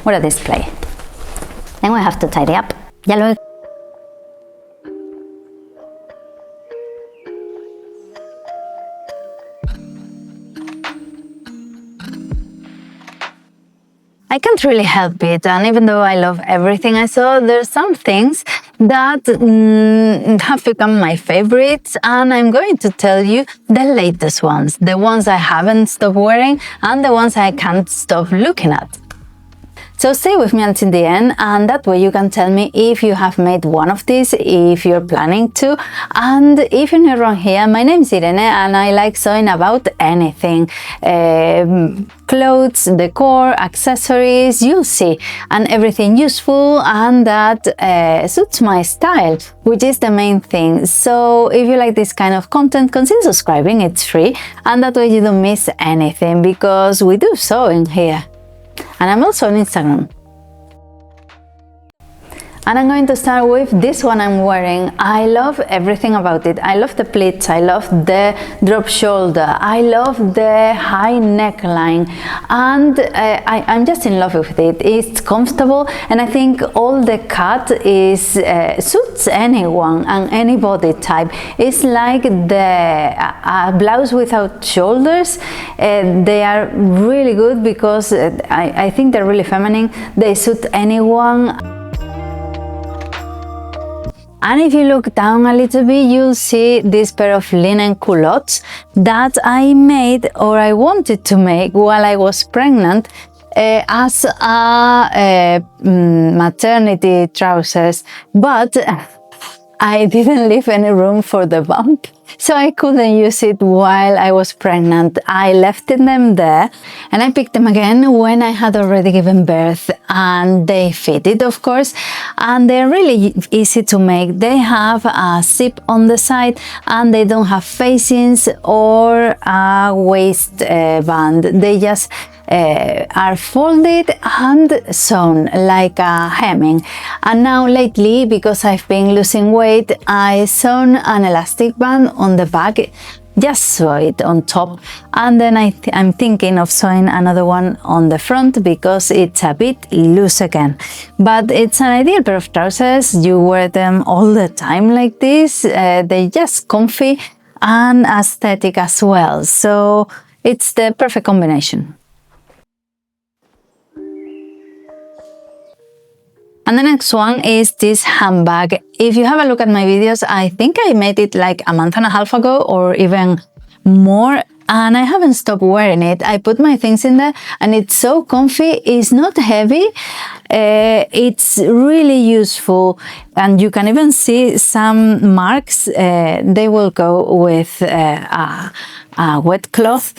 What a display. Then we have to tidy up. Ya luego. I can't really help it, and even though I love everything I saw, there's some things that have become my favorites, and I'm going to tell you the latest ones, the ones I haven't stopped wearing and the ones I can't stop looking at. So stay with me until the end, and that way you can tell me if you have made one of these, if you're planning to. And if you're not wrong here, my name is Irene and I like sewing about anything. Clothes, decor, accessories, you'll see, and everything useful and that suits my style, which is the main thing. So if you like this kind of content, consider subscribing, it's free, and that way you don't miss anything, because we do sewing here. And I'm also on Instagram. And I'm going to start with this one I'm wearing. I love everything about it. I love the pleats, I love the drop shoulder, I love the high neckline, and I'm just in love with it. It's comfortable, and I think all the cut is suits anyone and any body type. It's like the blouse without shoulders. They are really good because I think they're really feminine. They suit anyone. And if you look down a little bit, you'll see this pair of linen culottes that I made, or I wanted to make, while I was pregnant as a maternity trousers, but I didn't leave any room for the bump, so I couldn't use it while I was pregnant. I left them there and I picked them again when I had already given birth, and they fitted, of course, and they're really easy to make. They have a zip on the side and they don't have facings or a waistband. They just are folded and sewn like a hemming. And now lately, because I've been losing weight, I sewn an elastic band on the back, just sew it on top, and then I'm thinking of sewing another one on the front because it's a bit loose again. But it's an ideal pair of trousers. You wear them all the time like this. They're just comfy and aesthetic as well, so it's the perfect combination. And the next one is this handbag. If you have a look at my videos, I think I made it like a month and a half ago or even more, and I haven't stopped wearing it. I put my things in there and it's so comfy. It's not heavy. It's really useful, and you can even see some marks. They will go with a wet cloth.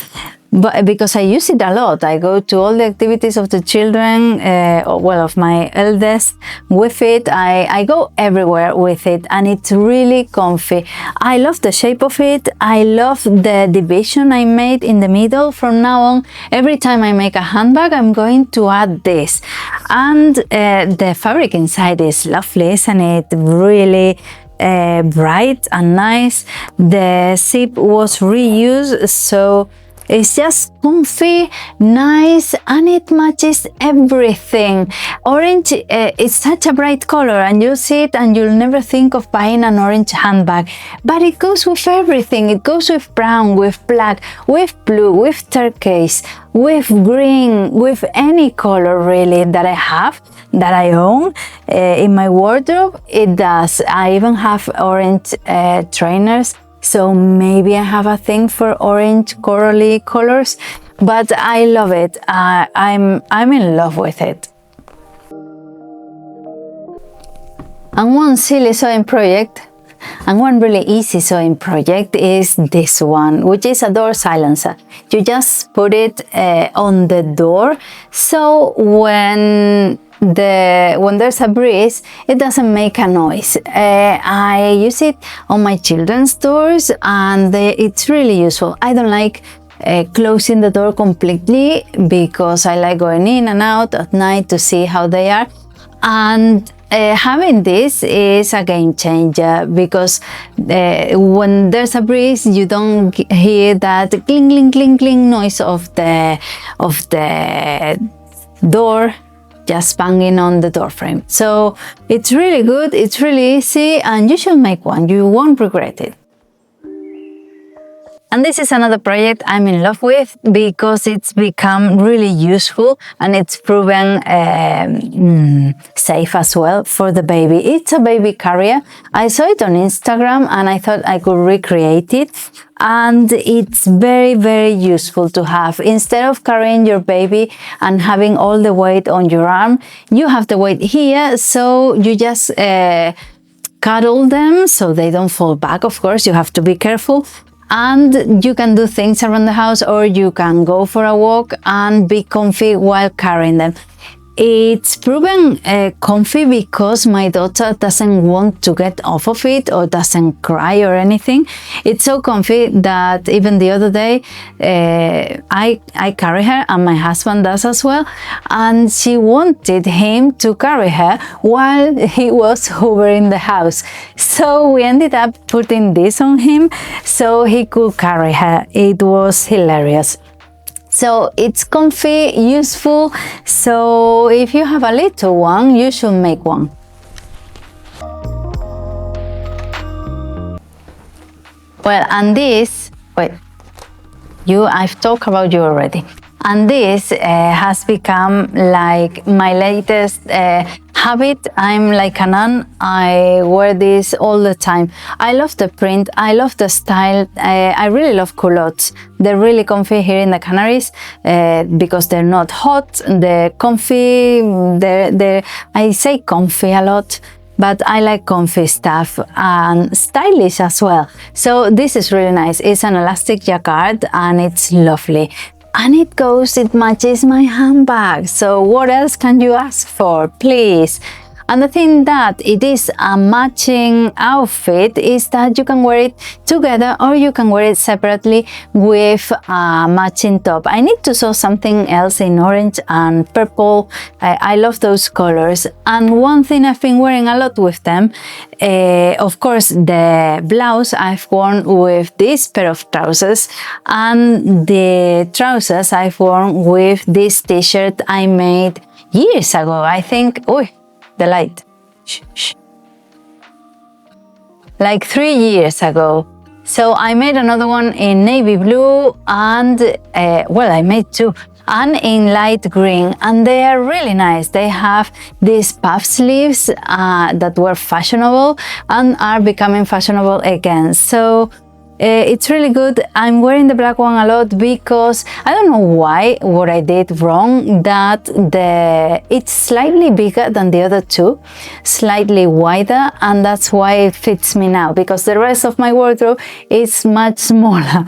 But because I use it a lot, I go to all the activities of the children, of my eldest with it. I go everywhere with it, and it's really comfy. I love the shape of it. I love the division I made in the middle. From now on, every time I make a handbag, I'm going to add this. And the fabric inside is lovely, isn't it? Really bright and nice. The zip was reused, so it's just comfy, nice, and it matches everything. Orange is such a bright color, and you'll see it and you'll never think of buying an orange handbag. But it goes with everything. It goes with brown, with black, with blue, with turquoise, with green, with any color really that I have, that I own in my wardrobe. It does. I even have orange trainers. So maybe I have a thing for orange corally colors, but I love it. I'm in love with it. And one silly sewing project, and one really easy sewing project is this one, which is a door silencer. You just put it on the door, so when there's a breeze, it doesn't make a noise. I use it on my children's doors, and it's really useful. I don't like closing the door completely because I like going in and out at night to see how they are, and having this is a game changer because when there's a breeze, you don't hear that cling cling cling cling noise of the door just banging on the door frame. So it's really good, it's really easy, and you should make one. You won't regret it. And this is another project I'm in love with because it's become really useful and it's proven safe as well for the baby. It's a baby carrier. I saw it on Instagram and I thought I could recreate it. And it's very, very useful to have. Instead of carrying your baby and having all the weight on your arm, you have the weight here, so you just cuddle them so they don't fall back. Of course, you have to be careful. And you can do things around the house, or you can go for a walk and be comfy while carrying them. It's proven comfy because my daughter doesn't want to get off of it or doesn't cry or anything. It's so comfy that even the other day I carry her, and my husband does as well, and she wanted him to carry her while he was hovering the house. So we ended up putting this on him so he could carry her. It was hilarious. So it's comfy, useful, so if you have a little one, you should make one. Well, and this, I've talked about you already. And this has become like my latest habit. I'm like a nun. I wear this all the time. I love the print. I love the style. I really love culottes. They're really comfy here in the Canaries because they're not hot. They're comfy. I say comfy a lot, but I like comfy stuff and stylish as well. So this is really nice. It's an elastic jacquard and it's lovely. And it matches my handbag. So what else can you ask for, please? And the thing that it is a matching outfit is that you can wear it together or you can wear it separately with a matching top. I need to sew something else in orange and purple. I love those colors. And one thing I've been wearing a lot with them, of course, the blouse I've worn with this pair of trousers, and the trousers I've worn with this t-shirt I made years ago. I think, the light. Like 3 years ago. So I made another one in navy blue and, I made two, and in light green, and they are really nice. They have these puff sleeves that were fashionable and are becoming fashionable again. So it's really good. I'm wearing the black one a lot because I don't know what I did wrong, that it's slightly bigger than the other two, slightly wider, and that's why it fits me now, because the rest of my wardrobe is much smaller.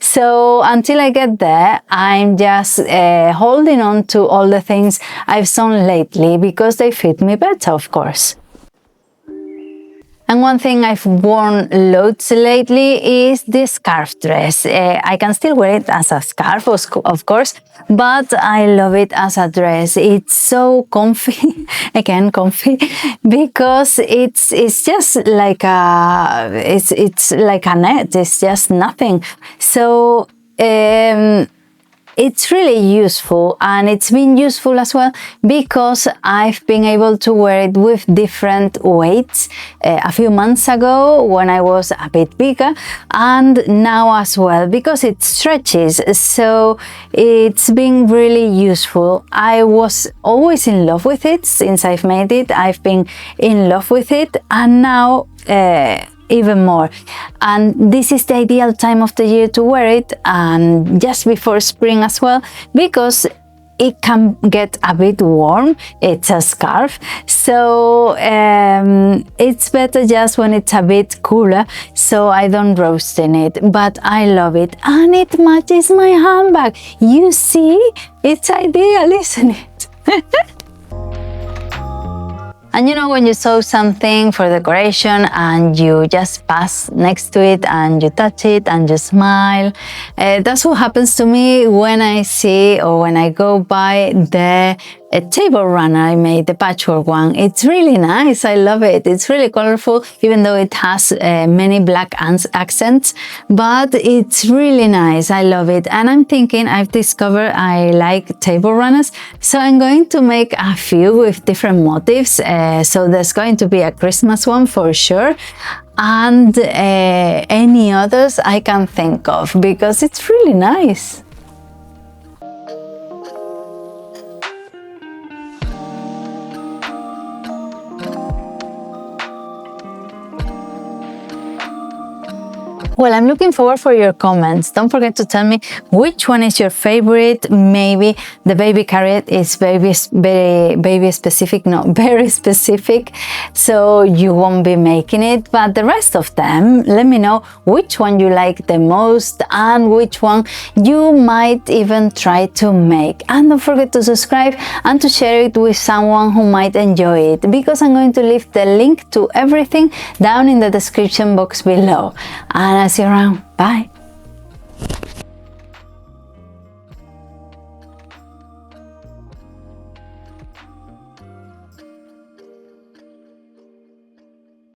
So until I get there, I'm just holding on to all the things I've sewn lately because they fit me better, of course. And one thing I've worn loads lately is this scarf dress. I can still wear it as a scarf, of course, but I love it as a dress. It's so comfy, again comfy, because it's just like it's like a net. It's just nothing. So it's really useful, and it's been useful as well because I've been able to wear it with different weights a few months ago when I was a bit bigger, and now as well because it stretches. So it's been really useful. I was always in love with it since I've made it. I've been in love with it, and now even more. And this is the ideal time of the year to wear it, and just before spring as well, because it can get a bit warm. It's a scarf, so it's better just when it's a bit cooler, so I don't roast in it. But I love it, and it matches my handbag. You see, it's ideal, isn't it? And you know, when you sew something for decoration and you just pass next to it and you touch it and you smile, that's what happens to me when I see or when I go by the a table runner I made, the patchwork one. It's really nice. I love it. It's really colorful, even though it has many black accents, but it's really nice. I love it. And I'm thinking, I've discovered I like table runners, so I'm going to make a few with different motifs. So there's going to be a Christmas one for sure, and any others I can think of, because it's really nice. Well, I'm looking forward for your comments. Don't forget to tell me which one is your favorite. Maybe the baby carrot is very specific, so you won't be making it. But the rest of them, let me know which one you like the most and which one you might even try to make. And don't forget to subscribe and to share it with someone who might enjoy it, because I'm going to leave the link to everything down in the description box below. And I'll see you around. Bye.